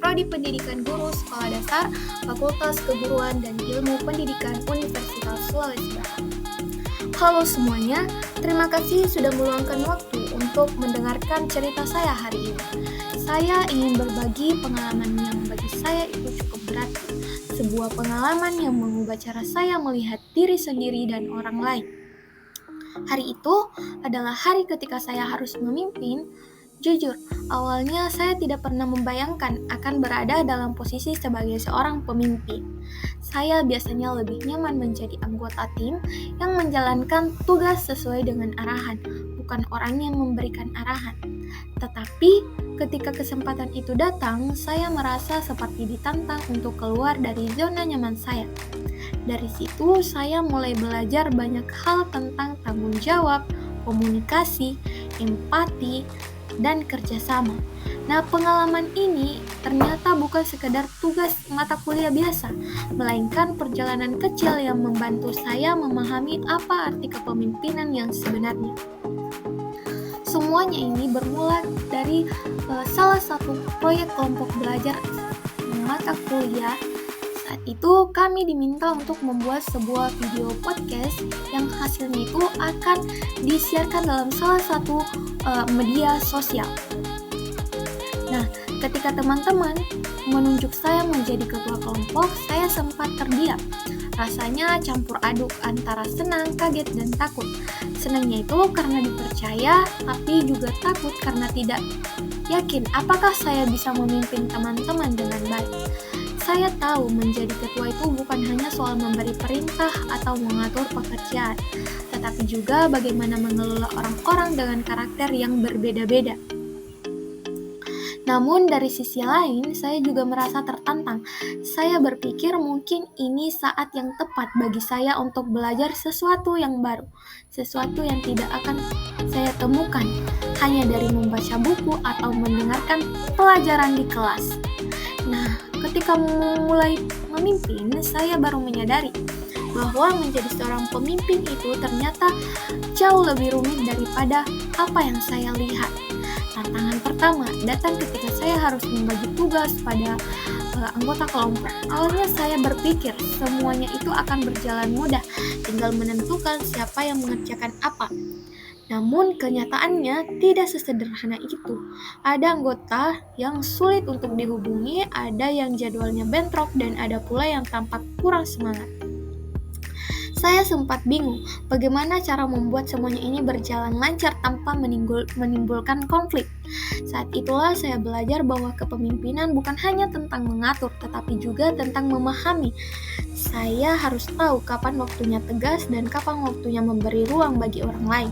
Prodi Pendidikan Guru Sekolah Dasar, Fakultas Keguruan dan Ilmu Pendidikan Universitas Sulawesi Barat. Halo semuanya, terima kasih sudah meluangkan waktu untuk mendengarkan cerita saya hari ini. Saya ingin berbagi pengalaman yang bagi saya itu cukup berarti, sebuah pengalaman yang mengubah cara saya melihat diri sendiri dan orang lain. Hari itu adalah hari ketika saya harus memimpin. Jujur, awalnya saya tidak pernah membayangkan akan berada dalam posisi sebagai seorang pemimpin. Saya biasanya lebih nyaman menjadi anggota tim yang menjalankan tugas sesuai dengan arahan, bukan orang yang memberikan arahan. Tetapi, ketika kesempatan itu datang, saya merasa seperti ditantang untuk keluar dari zona nyaman saya. Dari situ, saya mulai belajar banyak hal tentang tanggung jawab, komunikasi, empati, dan kerjasama. Nah, pengalaman ini ternyata bukan sekedar tugas mata kuliah biasa, melainkan perjalanan kecil yang membantu saya memahami apa arti kepemimpinan yang sebenarnya. Semuanya ini bermula dari salah satu proyek kelompok belajar mata kuliah. Saat itu kami diminta untuk membuat sebuah video podcast yang hasilnya itu akan disiarkan dalam salah satu media sosial. Nah, ketika teman-teman menunjuk saya menjadi ketua kelompok, saya sempat terdiam. Rasanya campur aduk antara senang, kaget, dan takut. Senangnya itu karena dipercaya, tapi juga takut karena tidak yakin apakah saya bisa memimpin teman-teman dengan baik. Saya tahu menjadi ketua itu bukan hanya soal memberi perintah atau mengatur pekerjaan, tetapi juga bagaimana mengelola orang-orang dengan karakter yang berbeda-beda. Namun dari sisi lain, saya juga merasa tertantang. Saya berpikir mungkin ini saat yang tepat bagi saya untuk belajar sesuatu yang baru, sesuatu yang tidak akan saya temukan hanya dari membaca buku atau mendengarkan pelajaran di kelas. Nah, ketika mulai memimpin, saya baru menyadari bahwa menjadi seorang pemimpin itu ternyata jauh lebih rumit daripada apa yang saya lihat. Tantangan pertama datang ketika saya harus membagi tugas pada anggota kelompok. Awalnya saya berpikir semuanya itu akan berjalan mudah, tinggal menentukan siapa yang mengerjakan apa. Namun kenyataannya tidak sesederhana itu. Ada anggota yang sulit untuk dihubungi, ada yang jadwalnya bentrok, dan ada pula yang tampak kurang semangat. Saya sempat bingung bagaimana cara membuat semuanya ini berjalan lancar tanpa menimbulkan konflik. Saat itulah saya belajar bahwa kepemimpinan bukan hanya tentang mengatur, tetapi juga tentang memahami. Saya harus tahu kapan waktunya tegas dan kapan waktunya memberi ruang bagi orang lain.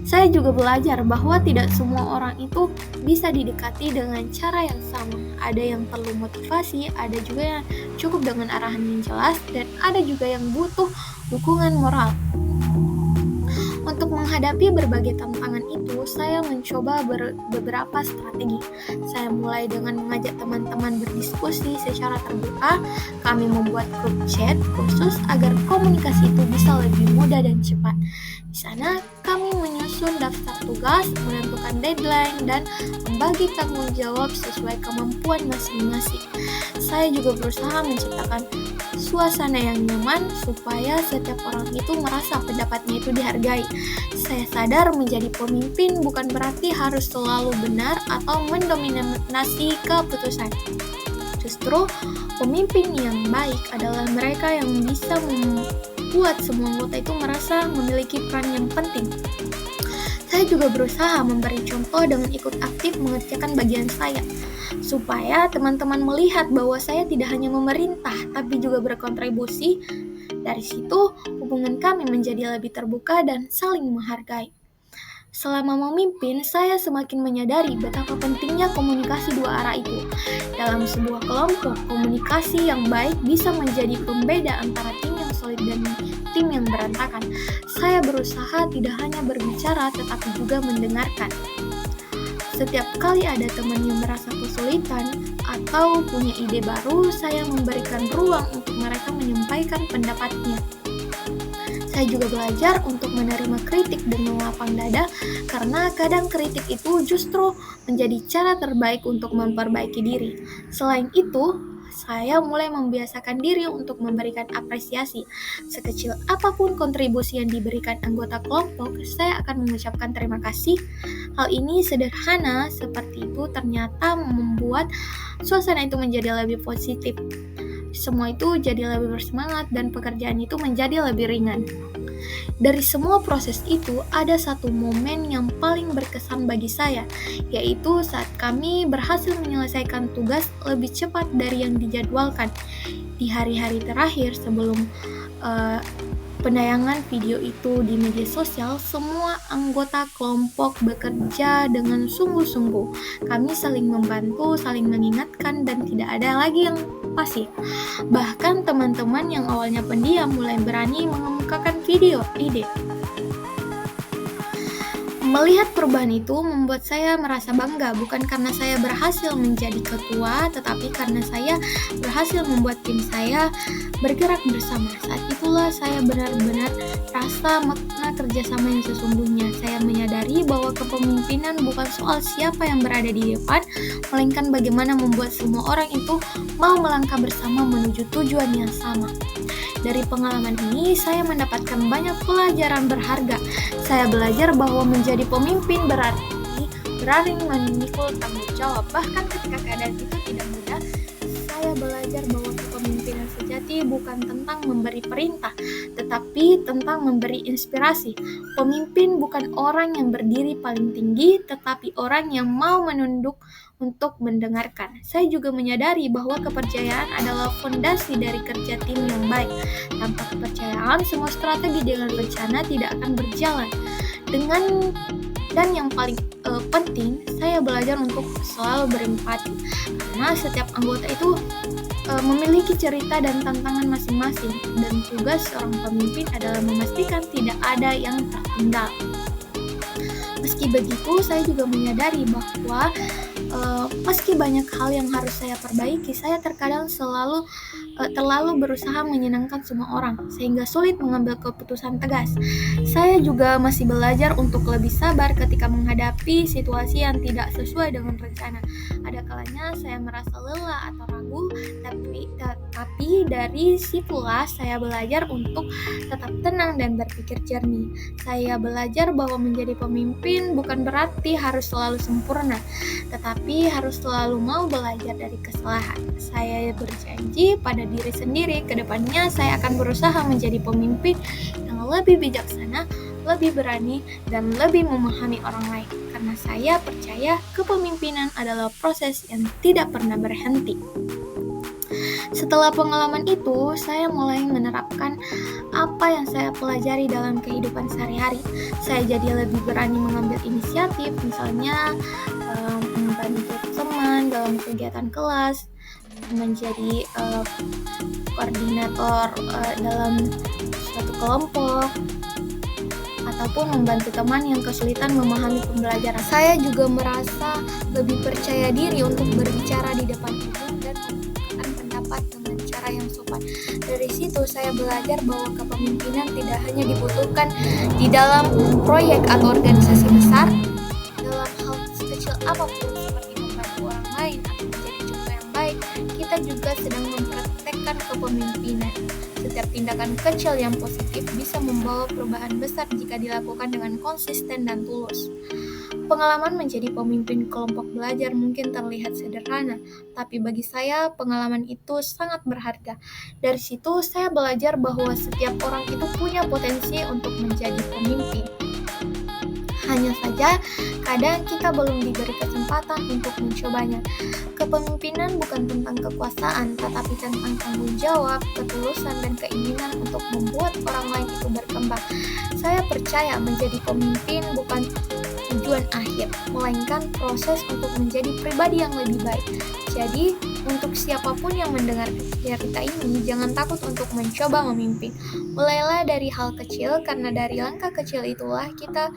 Saya juga belajar bahwa tidak semua orang itu bisa didekati dengan cara yang sama. Ada yang perlu motivasi, ada juga yang cukup dengan arahan yang jelas, dan ada juga yang butuh dukungan moral. Untuk menghadapi berbagai tantangan itu, saya mencoba beberapa strategi. Saya mulai dengan mengajak teman-teman berdiskusi secara terbuka. Kami membuat grup chat khusus agar komunikasi itu bisa lebih mudah dan cepat. Di sana, kami menyusun daftar tugas, menentukan deadline, dan membagi tanggung jawab sesuai kemampuan masing-masing. Saya juga berusaha menciptakan suasana yang nyaman supaya setiap orang itu merasa pendapatnya itu dihargai. Saya sadar menjadi pemimpin bukan berarti harus selalu benar atau mendominasi keputusan. Justru pemimpin yang baik adalah mereka yang bisa membuat semua anggota itu merasa memiliki peran yang penting. Saya juga berusaha memberi contoh dengan ikut aktif mengerjakan bagian saya, supaya teman-teman melihat bahwa saya tidak hanya memerintah, tapi juga berkontribusi. Dari situ, hubungan kami menjadi lebih terbuka dan saling menghargai. Selama memimpin, saya semakin menyadari betapa pentingnya komunikasi dua arah itu. Dalam sebuah kelompok, komunikasi yang baik bisa menjadi pembeda antara tim yang solid dan tim yang berantakan. Saya berusaha tidak hanya berbicara, tetapi juga mendengarkan. Setiap kali ada teman yang merasa kesulitan atau punya ide baru, saya memberikan ruang untuk mereka menyampaikan pendapatnya. Saya juga belajar untuk menerima kritik dengan lapang dada, karena kadang kritik itu justru menjadi cara terbaik untuk memperbaiki diri. Selain itu, saya mulai membiasakan diri untuk memberikan apresiasi. Sekecil apapun kontribusi yang diberikan anggota kelompok, saya akan mengucapkan terima kasih. Hal ini sederhana seperti itu ternyata membuat suasana itu menjadi lebih positif. Semua itu jadi lebih bersemangat dan pekerjaan itu menjadi lebih ringan. Dari semua proses itu, ada satu momen yang paling berkesan bagi saya, yaitu saat kami berhasil menyelesaikan tugas lebih cepat dari yang dijadwalkan. Di hari-hari terakhir sebelum penayangan video itu di media sosial, semua anggota kelompok bekerja dengan sungguh-sungguh. Kami saling membantu, saling mengingatkan, dan tidak ada lagi yang pasif. Bahkan teman-teman yang awalnya pendiam mulai berani mengemukakan ide. Melihat perubahan itu membuat saya merasa bangga, bukan karena saya berhasil menjadi ketua, tetapi karena saya berhasil membuat tim saya bergerak bersama. Saat itulah saya benar-benar rasa makna kerjasama yang sesungguhnya. Saya menyadari bahwa kepemimpinan bukan soal siapa yang berada di depan, melainkan bagaimana membuat semua orang itu mau melangkah bersama menuju tujuan yang sama. Dari pengalaman ini, saya mendapatkan banyak pelajaran berharga. Saya belajar bahwa menjadi pemimpin berarti memikul tanggung jawab. Bahkan ketika keadaan itu tidak mudah, saya belajar bahwa kepemimpinan sejati bukan tentang memberi perintah, tetapi tentang memberi inspirasi. Pemimpin bukan orang yang berdiri paling tinggi, tetapi orang yang mau menunduk untuk mendengarkan. Saya juga menyadari bahwa kepercayaan adalah fondasi dari kerja tim yang baik. Tanpa kepercayaan, semua strategi dengan rencana tidak akan berjalan. Dan yang paling penting, saya belajar untuk selalu berempati, karena setiap anggota itu memiliki cerita dan tantangan masing-masing, dan tugas seorang pemimpin adalah memastikan tidak ada yang tertinggal. Meski begitu, saya juga menyadari bahwa meski banyak hal yang harus saya perbaiki, saya terkadang terlalu berusaha menyenangkan semua orang, sehingga sulit mengambil keputusan tegas. Saya juga masih belajar untuk lebih sabar ketika menghadapi situasi yang tidak sesuai dengan rencana. Ada kalanya saya merasa lelah atau ragu, tapi dari situlah saya belajar untuk tetap tenang dan berpikir jernih. Saya belajar bahwa menjadi pemimpin bukan berarti harus selalu sempurna, tetapi harus selalu mau belajar dari kesalahan. Saya berjanji pada diri sendiri, ke depannya saya akan berusaha menjadi pemimpin yang lebih bijaksana, lebih berani, dan lebih memahami orang lain. Karena saya percaya kepemimpinan adalah proses yang tidak pernah berhenti. Setelah pengalaman itu, saya mulai menerapkan apa yang saya pelajari dalam kehidupan sehari-hari. Saya jadi lebih berani mengambil inisiatif, misalnya membantu teman dalam kegiatan kelas, menjadi koordinator dalam suatu kelompok, ataupun membantu teman yang kesulitan memahami pembelajaran. Saya juga merasa lebih percaya diri untuk berbicara di depan umum dan mengungkapkan pendapat dengan cara yang sopan. Dari situ saya belajar bahwa kepemimpinan tidak hanya dibutuhkan di dalam proyek atau organisasi besar. Dalam hal sekecil apapun seperti membantu orang lain atau menjadi contoh yang baik, kita juga sedang mempraktekkan kepemimpinan. Setiap tindakan kecil yang positif bisa membawa perubahan besar jika dilakukan dengan konsisten dan tulus. Pengalaman menjadi pemimpin kelompok belajar mungkin terlihat sederhana, tapi bagi saya pengalaman itu sangat berharga. Dari situ saya belajar bahwa setiap orang itu punya potensi untuk menjadi pemimpin. Hanya saja, kadang kita belum diberi kesempatan untuk mencobanya. Kepemimpinan bukan tentang kekuasaan, tetapi tentang tanggung jawab, ketulusan, dan keinginan untuk membuat orang lain itu berkembang. Saya percaya menjadi pemimpin bukan tujuan akhir, melainkan proses untuk menjadi pribadi yang lebih baik. Jadi, untuk siapapun yang mendengar cerita ini, jangan takut untuk mencoba memimpin. Mulailah dari hal kecil, karena dari langkah kecil itulah kita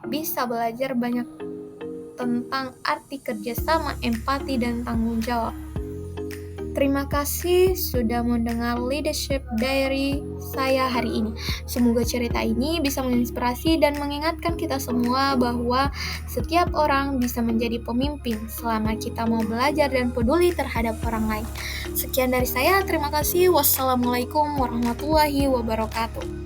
bisa belajar banyak tentang arti kerjasama, empati, dan tanggung jawab. Terima kasih sudah mendengar Leadership Diary saya hari ini. Semoga cerita ini bisa menginspirasi dan mengingatkan kita semua bahwa setiap orang bisa menjadi pemimpin selama kita mau belajar dan peduli terhadap orang lain. Sekian dari saya, terima kasih. Wassalamualaikum warahmatullahi wabarakatuh.